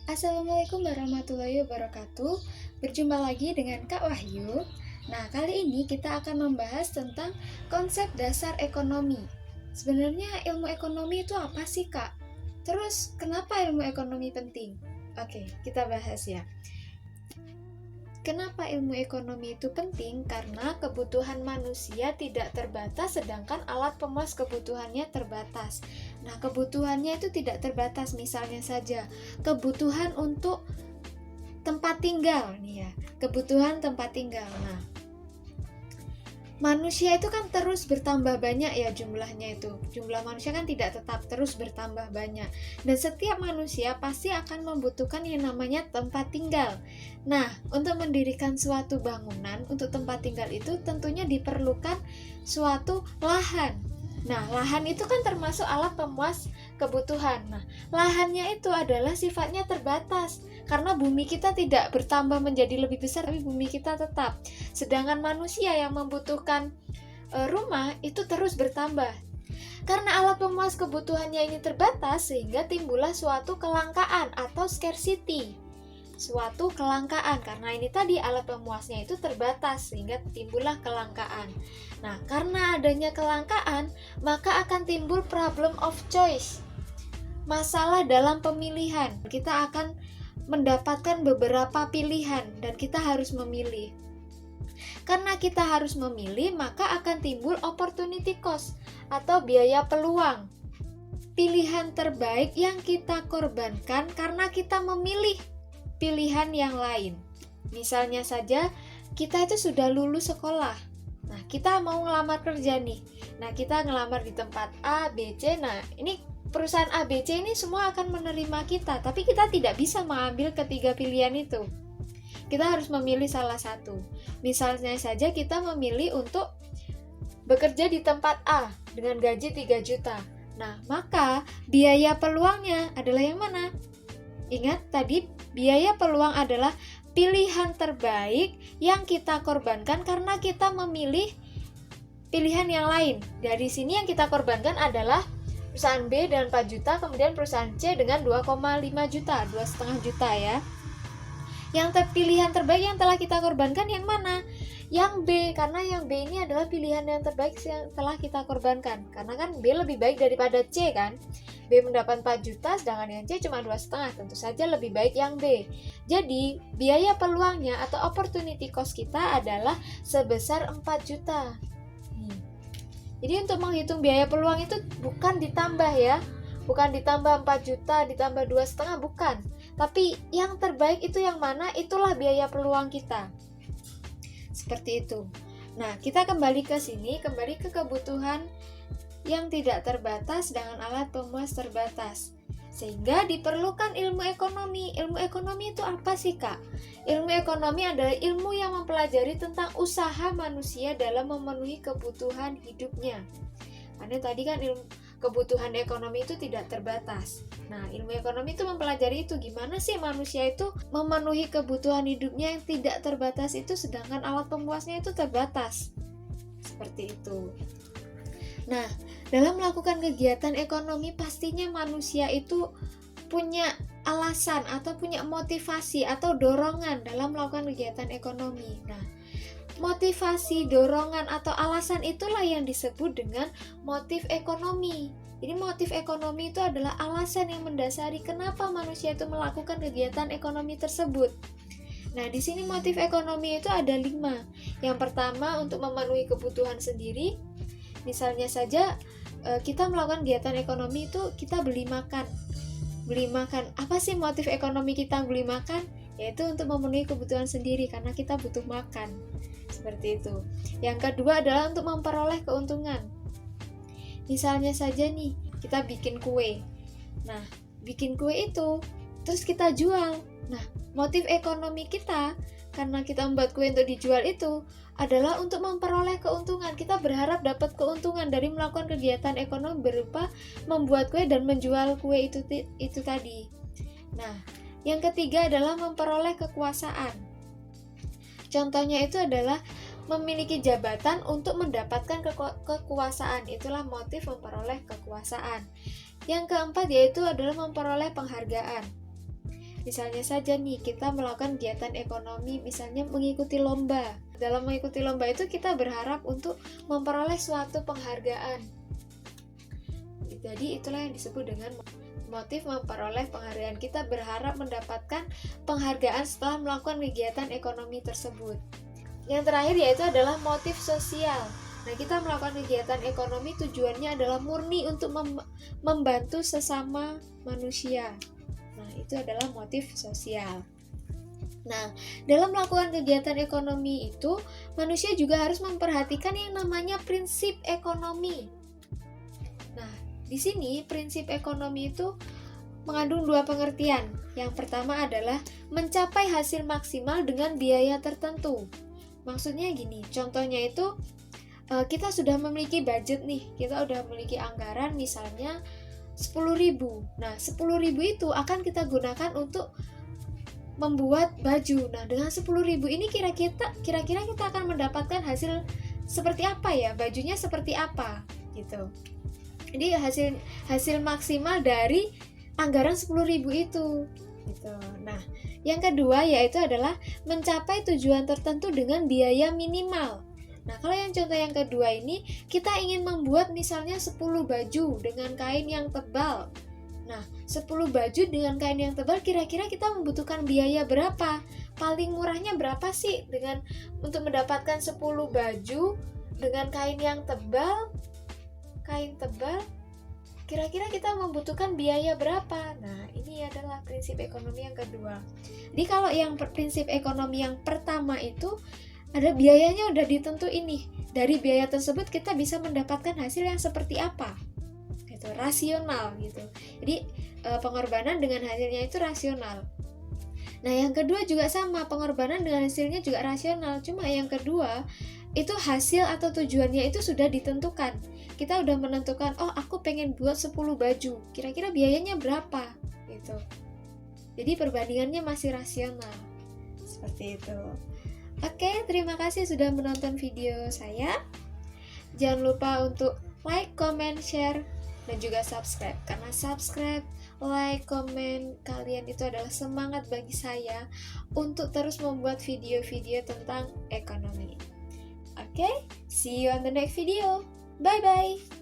Assalamualaikum warahmatullahi wabarakatuh. Berjumpa lagi dengan Kak Wahyu. Nah, kali ini kita akan membahas tentang konsep dasar ekonomi. Sebenarnya ilmu ekonomi itu apa sih, Kak? Terus, kenapa ilmu ekonomi penting? Oke, kita bahas ya. Kenapa ilmu ekonomi itu penting? Karena kebutuhan manusia tidak terbatas, sedangkan alat pemuas kebutuhannya terbatas. Nah, kebutuhannya itu tidak terbatas, misalnya saja kebutuhan untuk tempat tinggal nih ya, kebutuhan tempat tinggal. Nah, manusia itu kan terus bertambah banyak ya jumlahnya itu. Jumlah manusia kan tidak tetap, terus bertambah banyak. Dan setiap manusia pasti akan membutuhkan yang namanya tempat tinggal. Nah, untuk mendirikan suatu bangunan untuk tempat tinggal itu tentunya diperlukan suatu lahan. Nah, lahan itu kan termasuk alat pemuas kebutuhan. Nah, lahannya itu adalah sifatnya terbatas karena bumi kita tidak bertambah menjadi lebih besar, tapi bumi kita tetap. Sedangkan manusia yang membutuhkan rumah itu terus bertambah. Karena alat pemuas kebutuhannya ini terbatas, sehingga timbullah suatu kelangkaan atau scarcity. Suatu kelangkaan, karena ini tadi alat pemuasnya itu terbatas, sehingga timbullah kelangkaan. Nah, karena adanya kelangkaan, maka akan timbul problem of choice. Masalah dalam pemilihan. Kita akan mendapatkan beberapa pilihan dan kita harus memilih. Karena kita harus memilih, maka akan timbul opportunity cost atau biaya peluang. Pilihan terbaik yang kita korbankan karena kita memilih pilihan yang lain. Misalnya saja, kita itu sudah lulus sekolah. Nah, kita mau ngelamar kerja nih. Nah, kita ngelamar di tempat A, B, C. Nah, ini perusahaan A, B, C ini semua akan menerima kita, tapi kita tidak bisa mengambil ketiga pilihan itu. Kita harus memilih salah satu. Misalnya saja kita memilih untuk bekerja di tempat A dengan gaji 3 juta. Nah, maka biaya peluangnya adalah yang mana? Ingat tadi, biaya peluang adalah pilihan terbaik yang kita korbankan karena kita memilih pilihan yang lain. Dari sini yang kita korbankan adalah perusahaan B dengan 4 juta, kemudian perusahaan C dengan 2,5 juta, 2,5 juta ya. Yang pilihan terbaik yang telah kita korbankan yang mana? Yang B, karena yang B ini adalah pilihan yang terbaik yang telah kita korbankan. Karena kan B lebih baik daripada C kan? B mendapat 4 juta, sedangkan yang C cuma 2,5. Tentu saja lebih baik yang B. Jadi, biaya peluangnya atau opportunity cost kita adalah sebesar 4 juta. Jadi untuk menghitung biaya peluang itu bukan ditambah ya. Bukan ditambah 4 juta, ditambah 2,5, bukan. Tapi yang terbaik itu yang mana? Itulah biaya peluang kita. Seperti itu. Nah, kita kembali ke sini, kembali ke kebutuhan yang tidak terbatas dengan alat pemuas terbatas. Sehingga diperlukan ilmu ekonomi. Ilmu ekonomi itu apa sih, Kak? Ilmu ekonomi adalah ilmu yang mempelajari tentang usaha manusia dalam memenuhi kebutuhan hidupnya. Karena tadi kan kebutuhan ekonomi itu tidak terbatas. Nah, ilmu ekonomi itu mempelajari itu gimana sih manusia itu memenuhi kebutuhan hidupnya yang tidak terbatas itu, sedangkan alat pemuasnya itu terbatas. Seperti itu. Nah, dalam melakukan kegiatan ekonomi pastinya manusia itu punya alasan atau punya motivasi atau dorongan dalam melakukan kegiatan ekonomi. Nah, motivasi, dorongan, atau alasan itulah yang disebut dengan motif ekonomi. Jadi motif ekonomi itu adalah alasan yang mendasari kenapa manusia itu melakukan kegiatan ekonomi tersebut. Nah, di sini motif ekonomi itu ada 5. Yang pertama untuk memenuhi kebutuhan sendiri. Misalnya saja kita melakukan kegiatan ekonomi itu kita beli makan. Beli makan. Apa sih motif ekonomi kita beli makan? Yaitu untuk memenuhi kebutuhan sendiri karena kita butuh makan. Seperti itu. Yang kedua adalah untuk memperoleh keuntungan. Misalnya saja nih, kita bikin kue. Nah, bikin kue itu terus kita jual. Nah, motif ekonomi kita karena kita membuat kue untuk dijual itu adalah untuk memperoleh keuntungan. Kita berharap dapat keuntungan dari melakukan kegiatan ekonomi berupa membuat kue dan menjual kue itu tadi. Nah, yang ketiga adalah memperoleh kekuasaan. Contohnya itu adalah memiliki jabatan untuk mendapatkan kekuasaan. Itulah motif memperoleh kekuasaan. Yang keempat yaitu adalah memperoleh penghargaan. Misalnya saja nih, kita melakukan kegiatan ekonomi, misalnya mengikuti lomba. Dalam mengikuti lomba itu kita berharap untuk memperoleh suatu penghargaan. Jadi itulah yang disebut dengan motif memperoleh penghargaan. Kita berharap mendapatkan penghargaan setelah melakukan kegiatan ekonomi tersebut. Yang terakhir yaitu adalah motif sosial. Nah, kita melakukan kegiatan ekonomi tujuannya adalah murni untuk membantu sesama manusia. Nah, itu adalah motif sosial. Nah, dalam melakukan kegiatan ekonomi itu, manusia juga harus memperhatikan yang namanya prinsip ekonomi. Nah, di sini prinsip ekonomi itu mengandung dua pengertian. Yang pertama adalah mencapai hasil maksimal dengan biaya tertentu. Maksudnya gini, contohnya itu kita sudah memiliki budget nih, kita sudah memiliki anggaran misalnya 10.000. Nah, 10.000 itu akan kita gunakan untuk membuat baju. Nah, dengan 10.000 ini kira-kira kita akan mendapatkan hasil seperti apa ya? Bajunya seperti apa gitu. Jadi hasil maksimal dari anggaran 10.000 itu gitu. Nah, yang kedua yaitu adalah mencapai tujuan tertentu dengan biaya minimal. Nah, kalau yang contoh yang kedua ini, kita ingin membuat misalnya 10 baju dengan kain yang tebal. Nah, 10 baju dengan kain yang tebal kira-kira kita membutuhkan biaya berapa? Paling murahnya berapa sih untuk mendapatkan 10 baju dengan kain yang tebal? Kain tebal kira-kira kita membutuhkan biaya berapa? Nah, ini adalah prinsip ekonomi yang kedua. Jadi kalau yang prinsip ekonomi yang pertama itu ada biayanya udah ditentuin nih. Dari biaya tersebut kita bisa mendapatkan hasil yang seperti apa? Gitu, rasional gitu. Jadi pengorbanan dengan hasilnya itu rasional. Nah, yang kedua juga sama, pengorbanan dengan hasilnya juga rasional. Cuma yang kedua itu hasil atau tujuannya itu sudah ditentukan. Kita udah menentukan, oh aku pengen buat 10 baju, kira-kira biayanya berapa gitu. Jadi perbandingannya masih rasional. Seperti itu. Oke, terima kasih sudah menonton video saya. Jangan lupa untuk like, comment, share, dan juga subscribe. Karena subscribe, like, comment kalian itu adalah semangat bagi saya untuk terus membuat video-video tentang ekonomi. Oke, see you on the next video. Bye-bye.